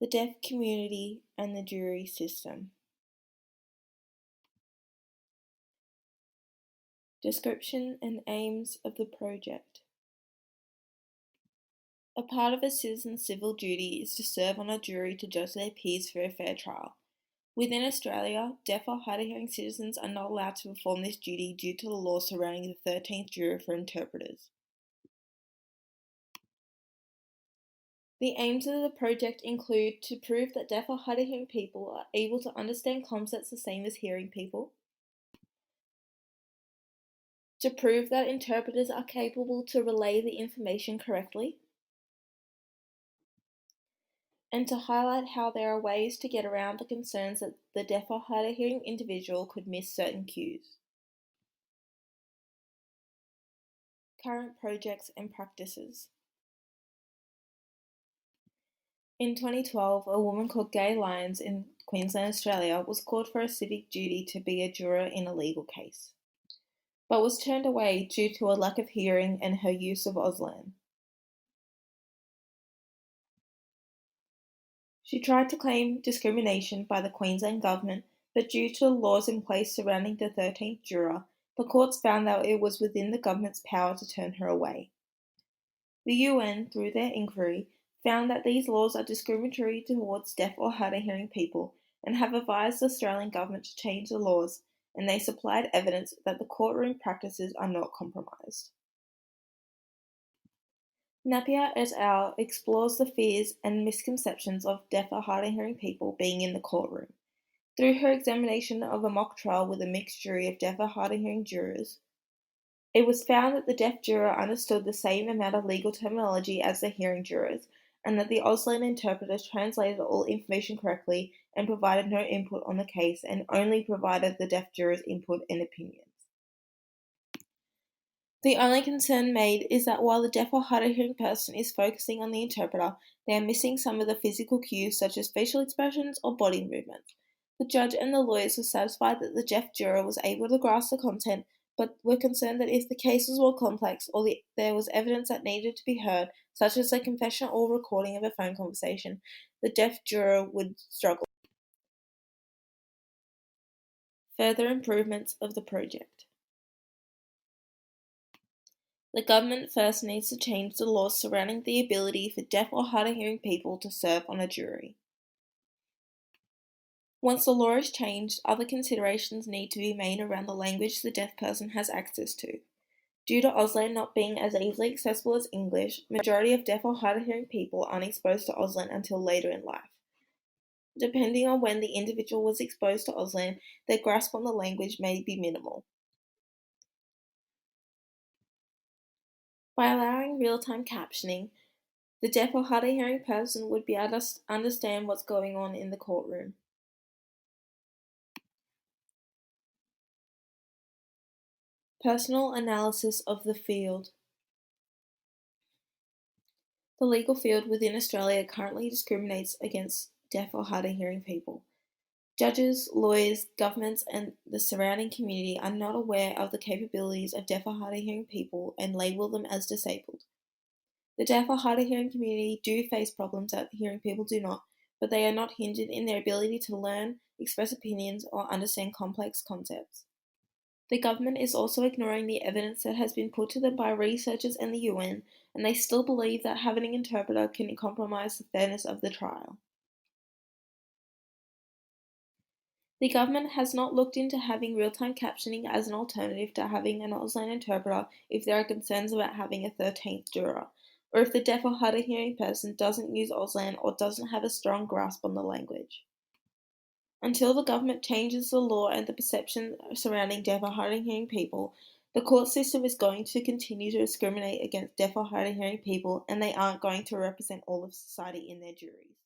the deaf community and the jury system. Description and aims of the project. A part of a citizen's civil duty is to serve on a jury to judge their peers for a fair trial. Within Australia, deaf or hard of hearing citizens are not allowed to perform this duty due to the law surrounding the 13th juror for interpreters. The aims of the project include to prove that deaf or hard of hearing people are able to understand concepts the same as hearing people, to prove that interpreters are capable to relay the information correctly, and to highlight how there are ways to get around the concerns that the deaf or hard of hearing individual could miss certain cues. Current projects and practices. In 2012, a woman called Gay Lyons in Queensland, Australia, was called for a civic duty to be a juror in a legal case, but was turned away due to a lack of hearing and her use of Auslan. She tried to claim discrimination by the Queensland government, but due to the laws in place surrounding the 13th juror, the courts found that it was within the government's power to turn her away. The UN, through their inquiry, found that these laws are discriminatory towards deaf or hard of hearing people and have advised the Australian government to change the laws, and they supplied evidence that the courtroom practices are not compromised. Napier et al. Explores the fears and misconceptions of deaf or hard of hearing people being in the courtroom. Through her examination of a mock trial with a mixed jury of deaf or hard of hearing jurors, it was found that the deaf juror understood the same amount of legal terminology as the hearing jurors, and that the Auslan interpreters translated all information correctly and provided no input on the case and only provided the deaf jurors' input and opinions. The only concern made is that while the deaf or hard of hearing person is focusing on the interpreter, they are missing some of the physical cues such as facial expressions or body movements. The judge and the lawyers were satisfied that the deaf juror was able to grasp the content, but were concerned that if the case was more complex or there was evidence that needed to be heard, such as a confession or recording of a phone conversation, the deaf juror would struggle. Further improvements of the project. The government first needs to change the laws surrounding the ability for deaf or hard of hearing people to serve on a jury. Once the law is changed, other considerations need to be made around the language the deaf person has access to. Due to Auslan not being as easily accessible as English, majority of deaf or hard of hearing people aren't exposed to Auslan until later in life. Depending on when the individual was exposed to Auslan, their grasp on the language may be minimal. By allowing real-time captioning, the deaf or hard of hearing person would be able to understand what's going on in the courtroom. Personal analysis of the field. The legal field within Australia currently discriminates against deaf or hard of hearing people. Judges, lawyers, governments, and the surrounding community are not aware of the capabilities of deaf or hard of hearing people and label them as disabled. The deaf or hard of hearing community do face problems that hearing people do not, but they are not hindered in their ability to learn, express opinions, or understand complex concepts. The government is also ignoring the evidence that has been put to them by researchers and the UN, and they still believe that having an interpreter can compromise the fairness of the trial. The government has not looked into having real-time captioning as an alternative to having an Auslan interpreter if there are concerns about having a 13th juror, or if the deaf or hard of hearing person doesn't use Auslan or doesn't have a strong grasp on the language. Until the government changes the law and the perception surrounding deaf or hard of hearing people, the court system is going to continue to discriminate against deaf or hard of hearing people, and they aren't going to represent all of society in their juries.